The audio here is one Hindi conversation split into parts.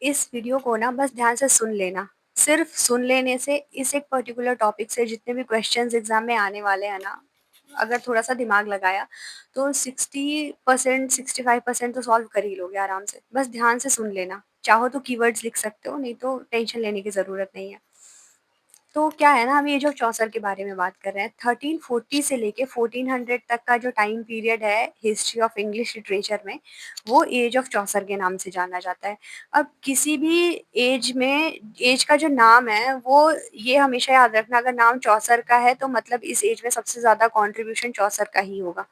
इस वीडियो को ना बस ध्यान से सुन लेना। सिर्फ़ सुन लेने से इस एक पर्टिकुलर टॉपिक से जितने भी क्वेश्चन्स एग्ज़ाम में आने वाले हैं ना, अगर थोड़ा-सा दिमाग लगाया तो 60% 65% तो सॉल्व कर ही लोगे आराम से। बस ध्यान से सुन लेना। चाहो तो कीवर्ड्स लिख सकते हो, नहीं तो टेंशन लेने की ज़रूरत नहीं है। तो क्या है ना, हम ये जो चौसर के बारे में बात कर रहे हैं, 1340 से लेके 1400 तक का जो टाइम पीरियड है हिस्ट्री ऑफ इंग्लिश लिटरेचर में, वो एज ऑफ चौसर के नाम से जाना जाता है। अब किसी भी एज में एज का जो नाम है, वो ये हमेशा याद रखना, अगर नाम चौसर का है तो मतलब इस एज में सबसे ज़्यादा कॉन्ट्रिब्यूशन चौसर का ही होगा।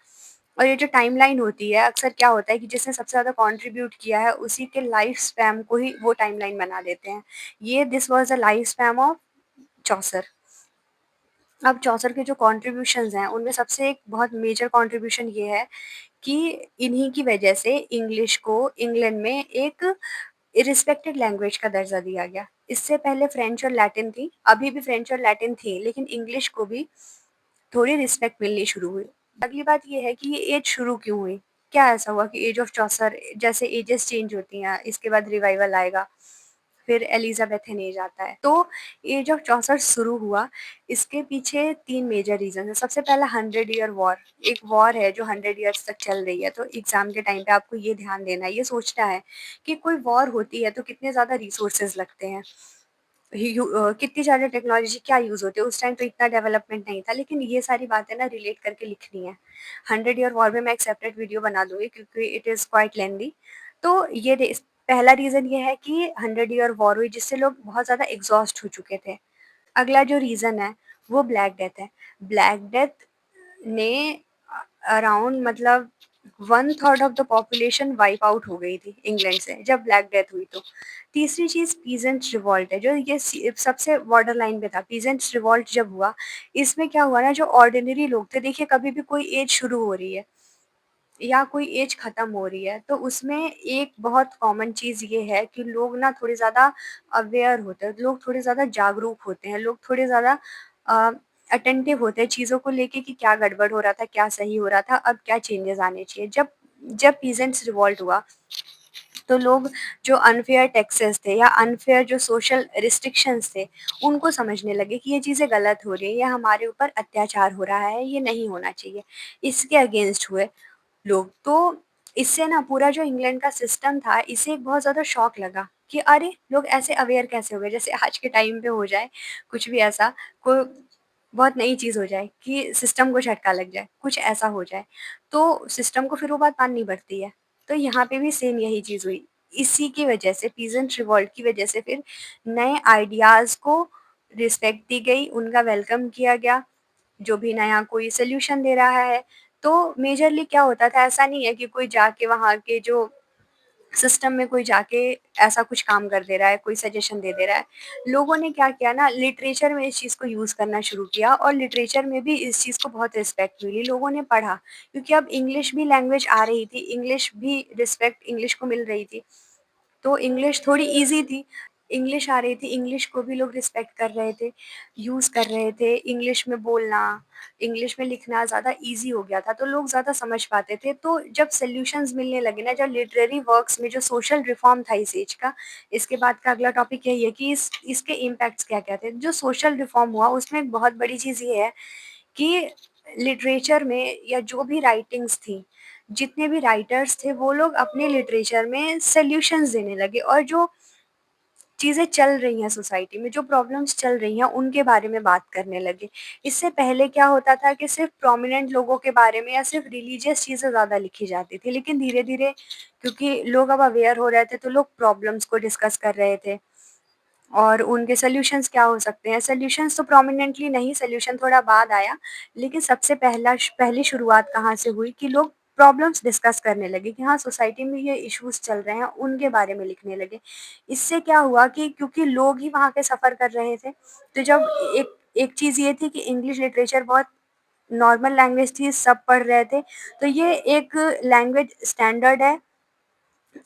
और ये जो टाइमलाइन होती है, अक्सर क्या होता है कि जिसने सबसे ज़्यादा कॉन्ट्रिब्यूट किया है, उसी के लाइफ स्पैन को ही वो टाइमलाइन बना देते हैं। ये this was the life span of चौसर। अब चौसर के जो कॉन्ट्रिब्यूशंस हैं, उनमें सबसे एक बहुत मेजर कॉन्ट्रिब्यूशन ये है कि इन्हीं की वजह से इंग्लिश को इंग्लैंड में एक रिस्पेक्टेड लैंग्वेज का दर्जा दिया गया। इससे पहले फ्रेंच और लैटिन थी, अभी भी फ्रेंच और लैटिन थी, लेकिन इंग्लिश को भी थोड़ी रिस्पेक्ट मिलनी शुरू हुई। अगली बात ये है कि ये एज शुरू क्यों हुई? क्या ऐसा हुआ कि एज ऑफ चौसर, जैसे एजेस चेंज होती हैं, इसके बाद रिवाइवल आएगा, फिर एलिज़ाबेथन एज आता है। तो एज ऑफ चौसर शुरू हुआ, इसके पीछे 3 मेजर रीज़न हैं। सबसे पहला 100 ईयर वॉर, एक वॉर है जो 100 ईयर्स तक चल रही है, तो एग्ज़ाम के टाइम पे आपको ये ध्यान देना है, ये सोचना है कि कोई वॉर होती है तो कितने ज़्यादा रिसोर्सेज़ लगते हैं। कितनी ज़्यादा टेक्नोलॉजी क्या यूज़ होती है, उस टाइम तो इतना डेवलपमेंट नहीं था, लेकिन ये सारी बातें ना रिलेट करके लिखनी है। 100 ईयर वॉर में मैं एक सेपरेट वीडियो बना दूँगी क्योंकि इट इज़ क्वाइट लेंथी। तो ये पहला रीज़न ये है कि 100 ईयर वॉर हुई जिससे लोग बहुत ज़्यादा एग्ज़ॉस्ट हो चुके थे। अगला जो रीज़न है वो ब्लैक डेथ है। ब्लैक डेथ ने अराउंड मतलब 1/3 of the population wipe out हो गई थी इंग्लैंड से जब ब्लैक डेथ हुई तो। तीसरी चीज़ पीजेंट्स रिवॉल्ट है, जो ये सबसे बॉर्डर लाइन पे था। पीजेंट्स रिवॉल्ट जब हुआ, इसमें क्या हुआ ना, जो ऑर्डिनरी लोग थे, देखिए कभी भी कोई एज शुरू हो रही है या कोई एज खत्म हो रही है, तो उसमें एक बहुत कॉमन चीज़ ये है कि लोग ना थोड़े ज़्यादा अवेयर होते हैं, लोग थोड़े ज़्यादा जागरूक होते हैं, लोग थोड़े ज़्यादा अटेंटिव होते हैं चीज़ों को लेके कि क्या गड़बड़ हो रहा था, क्या सही हो रहा था, अब क्या चेंजेस आने चाहिए। जब जब पीजेंट्स रिवॉल्ट हुआ, तो लोग जो अनफेयर टैक्सेस थे या अनफेयर जो सोशल रिस्ट्रिक्शंस थे, उनको समझने लगे कि ये चीज़ें गलत हो रही हैं, ये हमारे ऊपर अत्याचार हो रहा है, ये नहीं होना चाहिए। इसके अगेंस्ट हुए लोग। तो इससे ना पूरा जो इंग्लैंड का सिस्टम था, इसे एक बहुत ज़्यादा शॉक लगा कि अरे! लोग ऐसे अवेयर कैसे हो गए? जैसे आज के टाइम पे हो जाए कुछ भी ऐसा, कोई बहुत नई चीज़ हो जाए कि सिस्टम को झटका लग जाए, कुछ ऐसा हो जाए, तो सिस्टम को फिर वो बात माननी पड़ती है। तो यहाँ पे भी सेम यही चीज़ हुई। इसी की वजह से, पीजेंट रिवॉल्ट की वजह से, फिर नए आइडियाज़ को रिस्पेक्ट दी गई, उनका वेलकम किया गया, जो भी नया कोई सॉल्यूशन दे रहा है। तो मेजरली क्या होता था, ऐसा नहीं है कि कोई जाके वहाँ के जो सिस्टम में कोई जाके ऐसा कुछ काम कर दे रहा है, कोई सजेशन दे दे रहा है। लोगों ने क्या किया ना, लिटरेचर में इस चीज़ को यूज़ करना शुरू किया और लिटरेचर में भी इस चीज़ को बहुत रिस्पेक्ट मिली। लोगों ने पढ़ा क्योंकि अब इंग्लिश भी लैंग्वेज आ रही थी, इंग्लिश भी रिस्पेक्ट इंग्लिश को मिल रही थी। तो इंग्लिश थोड़ी ईज़ी थी, इंग्लिश आ रही थी, इंग्लिश को भी लोग रिस्पेक्ट कर रहे थे, यूज़ कर रहे थे, इंग्लिश में बोलना, इंग्लिश में लिखना ज़्यादा ईज़ी हो गया था, तो लोग ज़्यादा समझ पाते थे। तो जब सॉल्यूशंस मिलने लगे ना, जब लिटरेरी वर्क्स में जो सोशल रिफॉर्म था इस एज का, इसके बाद का अगला टॉपिक यही है कि इसके इम्पैक्ट्स क्या-क्या थे। जो सोशल रिफॉर्म हुआ, उसमें एक बहुत बड़ी चीज़ ये है कि लिटरेचर में या जो भी राइटिंग्स थी, जितने भी राइटर्स थे, वो लोग अपने लिटरेचर में सॉल्यूशंस देने लगे और जो चीज़ें चल रही हैं सोसाइटी में, जो प्रॉब्लम्स चल रही हैं, उनके बारे में बात करने लगे। इससे पहले क्या होता था कि सिर्फ़ प्रोमिनेंट लोगों के बारे में या सिर्फ़ रिलीजियस चीज़ें ज़्यादा लिखी जाती थी, लेकिन धीरे-धीरे क्योंकि लोग अब अवेयर हो रहे थे, तो लोग प्रॉब्लम्स को डिस्कस कर रहे थे। और उनके सॉल्यूशंस क्या हो सकते हैं? सॉल्यूशंस तो प्रोमिनेंटली नहीं, सॉल्यूशन थोड़ा बाद आया, लेकिन सबसे पहली शुरुआत कहाँ से हुई कि लोग प्रॉब्लम्स डिस्कस करने लगे कि हाँ, सोसाइटी में ये इश्यूज़ चल रहे हैं, उनके बारे में लिखने लगे। इससे क्या हुआ कि क्योंकि लोग ही वहाँ पे सफ़र कर रहे थे, तो जब एक एक चीज़ ये थी कि इंग्लिश लिटरेचर बहुत नॉर्मल लैंग्वेज थी, सब पढ़ रहे थे, तो ये एक लैंग्वेज स्टैंडर्ड है,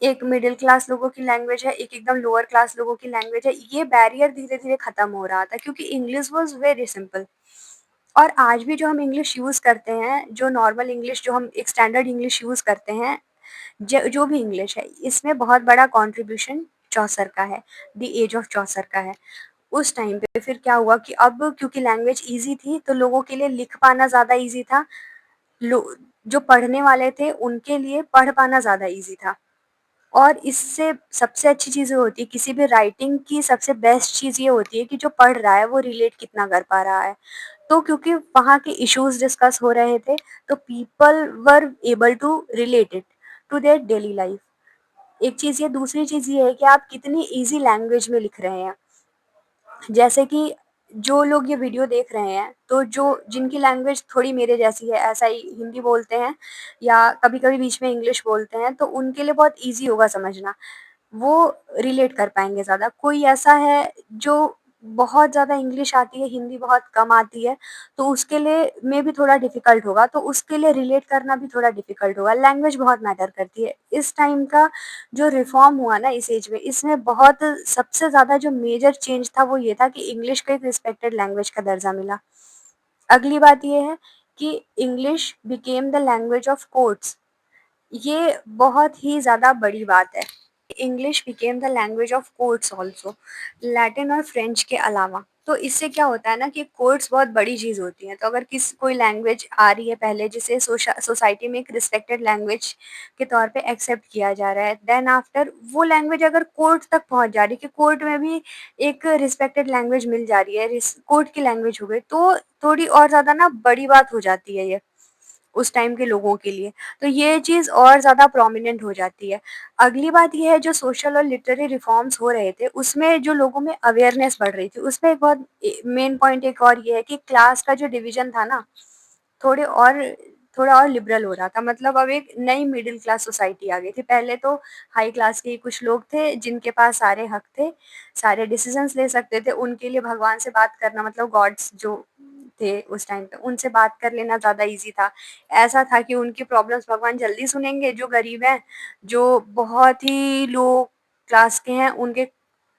एक मिडिल क्लास लोगों की लैंग्वेज है, एक एकदम लोअर क्लास लोगों की लैंग्वेज है। ये बैरियर धीरे-धीरे खत्म हो रहा था क्योंकि इंग्लिश वाज़ वेरी सिंपल। और आज भी जो हम इंग्लिश यूज़ करते हैं, जो नॉर्मल इंग्लिश, जो हम एक स्टैंडर्ड इंग्लिश यूज़ करते हैं, जो भी इंग्लिश है, इसमें बहुत बड़ा कंट्रीब्यूशन चौसर का है, द एज ऑफ चौसर का है। उस टाइम पे फिर क्या हुआ कि अब क्योंकि लैंग्वेज ईज़ी थी, तो लोगों के लिए लिख पाना ज़्यादा ईज़ी था। लो जो पढ़ने वाले थे, उनके लिए पढ़ पाना ज़्यादा ईज़ी था। और इससे सबसे अच्छी चीज़ ये होती है, किसी भी राइटिंग की सबसे बेस्ट चीज़ ये होती है कि जो पढ़ रहा है, वो रिलेट कितना कर पा रहा है। तो क्योंकि वहाँ के इश्यूज़ डिस्कस हो रहे थे, तो people were able to relate it to their daily life. एक चीज़ ये, दूसरी चीज़ ये है कि आप कितनी ईज़ी लैंग्वेज में लिख रहे हैं। जैसे कि जो लोग ये वीडियो देख रहे हैं, तो जो जिनकी लैंग्वेज थोड़ी मेरे जैसी है, ऐसा ही हिंदी बोलते हैं या कभी-कभी बीच में इंग्लिश बोलते हैं, तो उनके लिए बहुत ईज़ी होगा समझना। वो रिलेट कर पाएँगे ज़्यादा। कोई ऐसा है जो बहुत ज़्यादा इंग्लिश आती है, हिंदी बहुत कम आती है, तो उसके लिए मेबी थोड़ा डिफ़िकल्ट होगा, तो उसके लिए रिलेट करना भी थोड़ा डिफ़िकल्ट होगा। लैंग्वेज बहुत मैटर करती है। इस टाइम का जो रिफ़ॉर्म हुआ ना इस एज में, इसमें बहुत सबसे ज़्यादा जो मेजर चेंज था वो ये था कि इंग्लिश को एक रिस्पेक्टेड लैंग्वेज का दर्जा मिला। अगली बात ये है कि English became the language of courts. ये बहुत ही ज़्यादा बड़ी बात है। English became the language of courts also, Latin और फ्रेंच के अलावा। तो इससे क्या होता है ना कि कोर्ट्स बहुत बड़ी चीज़ होती हैं। तो अगर कोई लैंग्वेज आ रही है पहले, जिसे सोसाइटी में एक रिस्पेक्टेड लैंग्वेज के तौर पे एक्सेप्ट किया जा रहा है, देन आफ्टर वो लैंग्वेज अगर कोर्ट तक पहुंच जा रही है कि कोर्ट में भी एक रिस्पेक्टेड लैंग्वेज मिल जा रही है, कोर्ट की लैंग्वेज हो गई, तो थोड़ी और ज़्यादा ना बड़ी बात हो जाती है ये उस टाइम के लोगों के लिए। तो ये चीज़ और ज़्यादा प्रोमिनेंट हो जाती है। अगली बात ये है, जो सोशल और लिटरेरी रिफॉर्म्स हो रहे थे, उसमें जो लोगों में अवेयरनेस बढ़ रही थी, उसमें एक बहुत मेन पॉइंट एक और ये है कि क्लास का जो डिवीज़न था ना, थोड़े और थोड़ा और लिबरल हो रहा था। मतलब अब एक नई मिडिल क्लास सोसाइटी आ गई थी। पहले तो हाई क्लास के ही कुछ लोग थे जिनके पास सारे हक थे, सारे डिसीजंस ले सकते थे। उनके लिए भगवान से बात करना, मतलब गॉड्स जो थे उस टाइम पे, उनसे बात कर लेना ज़्यादा ईज़ी था। ऐसा था कि उनकी प्रॉब्लम्स भगवान जल्दी सुनेंगे, जो गरीब हैं, जो बहुत ही लो क्लास के हैं, उनके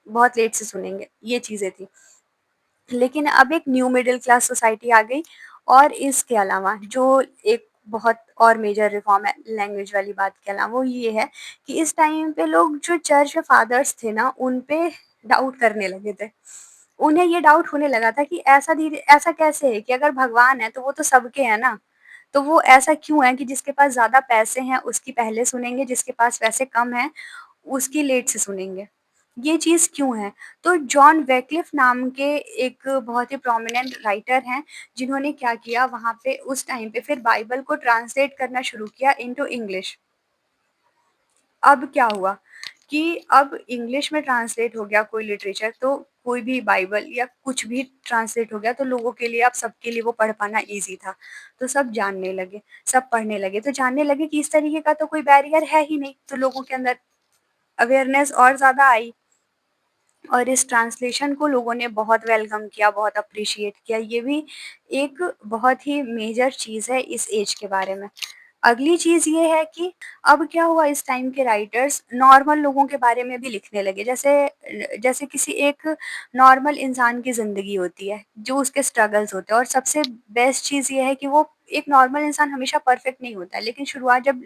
बहुत लेट से सुनेंगे, ये चीज़ें थी। लेकिन अब एक न्यू मिडिल क्लास सोसाइटी आ गई। और इसके अलावा जो एक बहुत और मेजर रिफॉर्म है लैंग्वेज वाली बात के अलावा, वो ये है कि इस टाइम पे लोग जो चर्च फादर्स थे ना, उन पे डाउट करने लगे थे। उन्हें ये डाउट होने लगा था कि ऐसा कैसे है कि अगर भगवान है तो वो तो सबके है ना, तो वो ऐसा क्यों है कि जिसके पास ज़्यादा पैसे हैं उसकी पहले सुनेंगे, जिसके पास पैसे कम हैं उसकी लेट से सुनेंगे। ये चीज़ क्यों है? तो जॉन वैक्लिफ नाम के एक बहुत ही प्रोमिनेंट राइटर हैं, जिन्होंने क्या किया वहाँ पे उस टाइम पे फिर बाइबल को ट्रांसलेट करना शुरू किया इनटू इंग्लिश। अब क्या हुआ कि अब इंग्लिश में ट्रांसलेट हो गया कोई लिटरेचर, तो कोई भी बाइबल या कुछ भी ट्रांसलेट हो गया, तो लोगों के लिए, अब सबके लिए वो पढ़ पाना ईज़ी था। तो सब जानने लगे, सब पढ़ने लगे, तो जानने लगे कि इस तरीके का तो कोई बैरियर है ही नहीं, तो लोगों के अंदर अवेयरनेस और ज़्यादा आई। और इस ट्रांसलेशन को लोगों ने बहुत वेलकम किया, बहुत अप्रिशिएट किया। ये भी एक बहुत ही मेजर चीज़ है इस एज के बारे में। अगली चीज़ ये है कि अब क्या हुआ, इस टाइम के राइटर्स नॉर्मल लोगों के बारे में भी लिखने लगे। जैसे जैसे किसी एक नॉर्मल इंसान की ज़िंदगी होती है, जो उसके स्ट्रगल्स होते हैं। और सबसे बेस्ट चीज़ ये है कि वो एक नॉर्मल इंसान हमेशा परफेक्ट नहीं होता है, लेकिन शुरुआत जब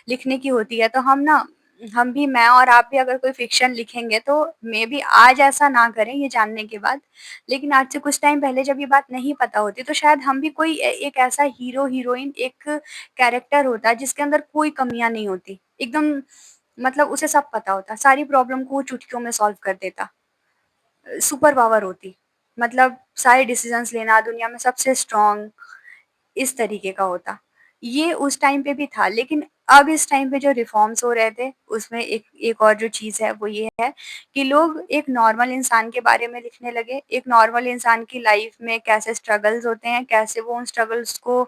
लिखने की होती है, तो हम भी, मैं और आप भी अगर कोई फ़िक्शन लिखेंगे, तो मेबी आज ऐसा ना करें ये जानने के बाद, लेकिन आज से कुछ टाइम पहले जब ये बात नहीं पता होती, तो शायद हम भी कोई एक ऐसा हीरो-हीरोइन, एक कैरेक्टर होता है जिसके अंदर कोई कमियाँ नहीं होती। एकदम, मतलब उसे सब पता होता, सारी प्रॉब्लम को वो चुटकियों में सॉल्व कर देता। सुपर पावर होती, मतलब सारे डिसीज़न्स लेना, दुनिया में सबसे स्ट्रॉन्ग, इस तरीके का होता। ये उस टाइम पे भी था, लेकिन अब इस टाइम पे जो रिफ़ॉर्म्स हो रहे थे, उसमें एक एक और जो चीज़ है वो ये है कि लोग एक नॉर्मल इंसान के बारे में लिखने लगे। एक नॉर्मल इंसान की लाइफ़ में कैसे स्ट्रगल्स होते हैं, कैसे वो उन स्ट्रगल्स को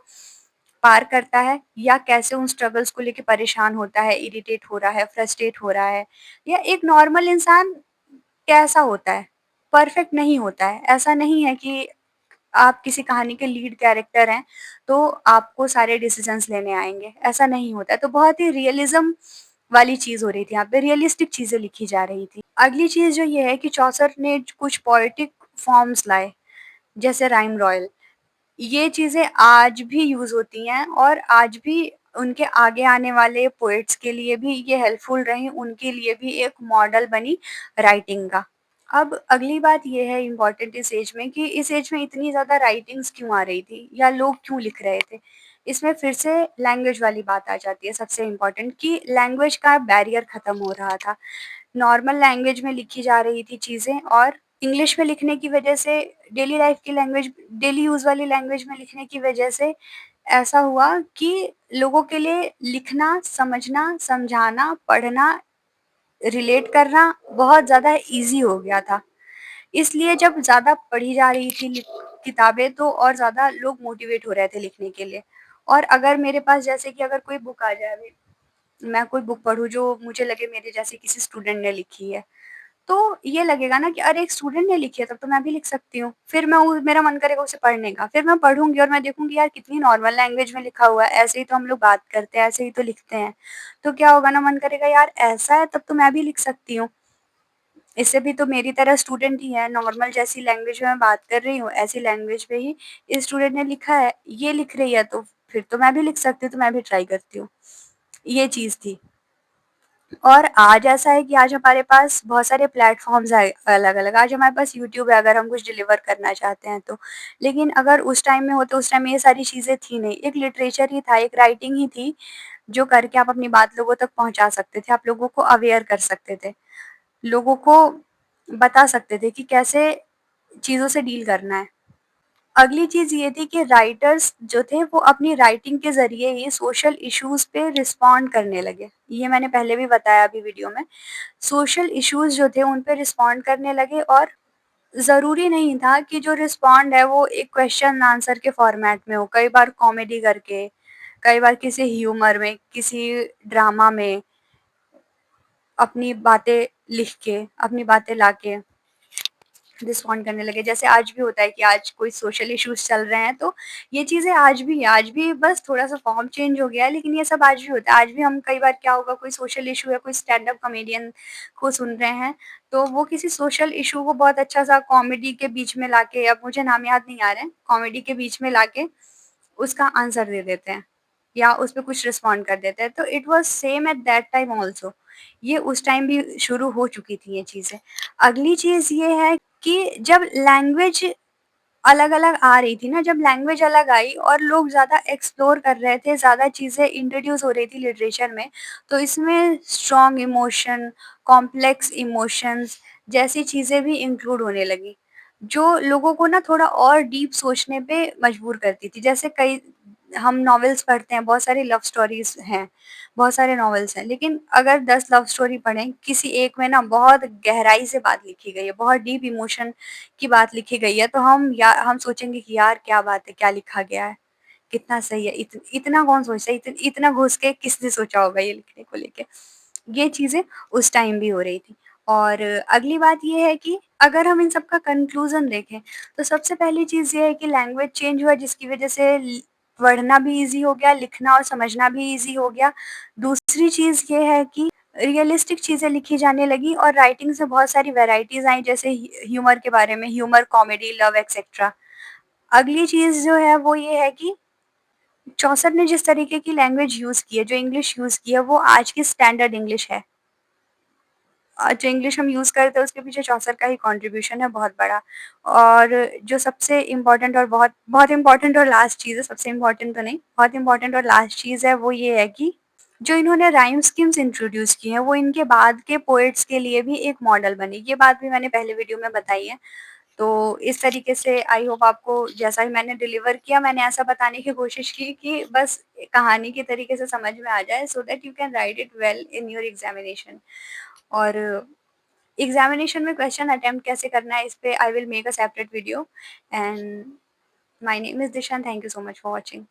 पार करता है, या कैसे उन स्ट्रगल्स को लेके परेशान होता है, इरिटेट हो रहा है, फ्रस्ट्रेट हो रहा है, या एक नॉर्मल इंसान कैसा होता है, परफेक्ट नहीं होता है। ऐसा नहीं है कि आप किसी कहानी के लीड कैरेक्टर हैं, तो आपको सारे डिसीज़न्स लेने आएँगे, ऐसा नहीं होता है। तो बहुत ही रियलिज़्म वाली चीज़ हो रही थी, यहाँ पे रियलिस्टिक चीज़ें लिखी जा रही थी। अगली चीज़ जो ये है कि चौसर ने कुछ पोएटिक फॉर्म्स लाए, जैसे राइम रॉयल। ये चीज़ें आज भी यूज़ होती हैं और आज भी उनके आगे आने वाले पोएट्स के लिए भी ये हेल्पफुल रही, उनके लिए भी एक मॉडल बनी राइटिंग का। अब अगली बात ये है इम्पोर्टेंट इस एज में कि इस एज में इतनी ज़्यादा राइटिंग्स क्यों आ रही थी या लोग क्यों लिख रहे थे? इसमें फिर से लैंग्वेज वाली बात आ जाती है सबसे इम्पोर्टेंट कि लैंग्वेज का बैरियर ख़त्म हो रहा था। नॉर्मल लैंग्वेज में लिखी जा रही थी चीज़ें और इंग्लिश में लिखने की वजह से डेली लाइफ़ की लैंग्वेज डेली यूज़ वाली लैंग्वेज में लिखने की वजह से ऐसा हुआ कि लोगों के लिए लिखना, समझना, समझाना, पढ़ना, रिलेट करना बहुत ज़्यादा ईज़ी हो गया था। इसलिए जब ज़्यादा पढ़ी जा रही थी किताबें तो और ज़्यादा लोग मोटिवेट हो रहे थे लिखने के लिए। और अगर मेरे पास जैसे कि अगर कोई बुक आ जाए अभी, मैं कोई बुक पढूँ जो मुझे लगे मेरे जैसे किसी स्टूडेंट ने लिखी है, तो ये लगेगा ना कि अरे एक स्टूडेंट ने लिखी है तब तो मैं भी लिख सकती हूँ। फिर मैं उ मेरा मन करेगा उसे पढ़ने का, फिर मैं पढ़ूँगी और मैं देखूँगी यार कितनी नॉर्मल लैंग्वेज में लिखा हुआ है, ऐसे ही तो हम लोग बात करते हैं, ऐसे ही तो लिखते हैं। तो क्या होगा ना मन करेगा यार ऐसा है तब तो मैं भी लिख सकती हूँ। इससे भी तो मेरी तरह स्टूडेंट ही है, नॉर्मल जैसी लैंग्वेज में मैं बात कर रही हूँ, ऐसी लैंग्वेज में ही इस स्टूडेंट ने लिखा है, ये लिख रही है तो फिर तो मैं भी लिख सकती हूँ, तो मैं भी ट्राई करती हूँ। ये चीज़ थी। और आज ऐसा है कि आज हमारे पास बहुत सारे प्लेटफ़ॉर्म्स आए अलग-अलग। आज हमारे पास यूट्यूब है अगर हम कुछ डिलीवर करना चाहते हैं तो। लेकिन अगर उस टाइम में हो तो उस टाइम में ये सारी चीज़ें थी नहीं। एक लिटरेचर ही था, एक राइटिंग ही थी, जो करके आप अपनी बात लोगों तक पहुँचा सकते थे, आप लोगों को अवेयर कर सकते थे। लोगों को बता सकते थे कि कैसे चीज़ों से डील करना है। अगली चीज़ ये थी कि राइटर्स जो थे वो अपनी राइटिंग के ज़रिए ही सोशल इश्यूज़ पे रिस्पॉन्ड करने लगे। ये मैंने पहले भी बताया अभी वीडियो में। सोशल इश्यूज़ जो थे उन पे रिस्पॉन्ड करने लगे और ज़रूरी नहीं था कि जो रिस्पॉन्ड है वो एक क्वेश्चन आंसर के फॉर्मेट में हो, कई बार कॉमेडी करके, कई बार किसी ह्यूमर में, किसी ड्रामा में, अपनी बातें लिख के, अपनी बातें लाके रिस्पॉन्ड करने लगे। जैसे आज भी होता है कि आज कोई सोशल इश्यूज़ चल रहे हैं, तो ये चीज़ें आज भी बस थोड़ा-सा फॉर्म चेंज हो गया है, लेकिन ये सब आज भी होता है। आज भी हम कई बार क्या होगा कोई सोशल इश्यू है, कोई स्टैंड अप कॉमेडियन को सुन रहे हैं, तो वो किसी सोशल इश्यू को बहुत अच्छा-सा कॉमेडी के बीच में लाके अब मुझे नाम याद नहीं आ रहे हैं, कॉमेडी के बीच में लाके उसका आंसर दे देते हैं या उस पे कुछ रिस्पॉन्ड कर देते हैं। तो it was same at that time also. ये उस टाइम भी शुरू हो चुकी थी ये चीज़ें। अगली चीज़ ये है कि जब लैंग्वेज अलग-अलग आ रही थी ना, जब लैंग्वेज अलग आई और लोग ज़्यादा एक्सप्लोर कर रहे थे, ज़्यादा चीज़ें इंट्रोड्यूस हो रही थी लिटरेचर में, तो इसमें स्ट्रॉन्ग इमोशन, कॉम्प्लेक्स इमोशंस जैसी चीज़ें भी इंक्लूड होने लगी, जो लोगों को ना थोड़ा और डीप सोचने पे मजबूर करती थी। जैसे कई हम नॉवेल्स पढ़ते हैं, बहुत सारी लव स्टोरीज़ हैं, बहुत सारे नॉवेल्स हैं, लेकिन अगर 10 लव स्टोरी पढ़ें, किसी एक में ना बहुत गहराई से बात लिखी गई है, बहुत डीप इमोशन की बात लिखी गई है, तो हम सोचेंगे कि यार क्या बात है, क्या लिखा गया है, कितना सही है, इतना कौन सोचता है, इतना घुस के किसने सोचा होगा ये लिखने को लेके। ये चीज़ें उस टाइम भी हो रही थी। और अगली बात ये है कि अगर हम इन सब का कंक्लूज़न देखें, तो सबसे पहली चीज़ ये है कि लैंग्वेज चेंज हुआ जिसकी वज़ह से पढ़ना भी ईज़ी हो गया, लिखना और समझना भी ईज़ी हो गया। दूसरी चीज़ ये है कि रियलिस्टिक चीज़ें लिखी जाने लगी और राइटिंग से बहुत सारी वैराइटीज़ आई जैसे ह्यूमर के बारे में, ह्यूमर, कॉमेडी, लव एक्सेट्रा। अगली चीज़ जो है वो ये है कि चौसर ने जिस तरीके की लैंग्वेज यूज़ की है, जो इंग्लिश यूज़ की है, वो आज की स्टैंडर्ड इंग्लिश है। जो इंग्लिश हम यूज़ करते हैं उसके पीछे चौसर का ही कंट्रीब्यूशन है बहुत बड़ा। और जो सबसे इम्पोर्टेंट और बहुत बहुत इम्पोर्टेंट और लास्ट चीज़ है, सबसे इम्पोर्टेंट तो नहीं, बहुत इम्पोर्टेंट और लास्ट चीज़ है वो ये है कि जो इन्होंने राइम स्कीम्स इंट्रोड्यूस की हैं, वो इनके बाद के पोएट्स के लिए भी एक मॉडल बनी। ये बात भी मैंने पहले वीडियो में बताई है। तो इस तरीके से आई होप आपको जैसा ही मैंने डिलीवर किया, मैंने ऐसा बताने की कोशिश की कि बस कहानी के तरीके से समझ में आ जाए so that you can write it well in your examination. और एग्ज़ामिनेशन में क्वेश्चन अटेम्प्ट कैसे करना है, इस पे I will make a separate video. And my name is Disha, thank you so much for watching.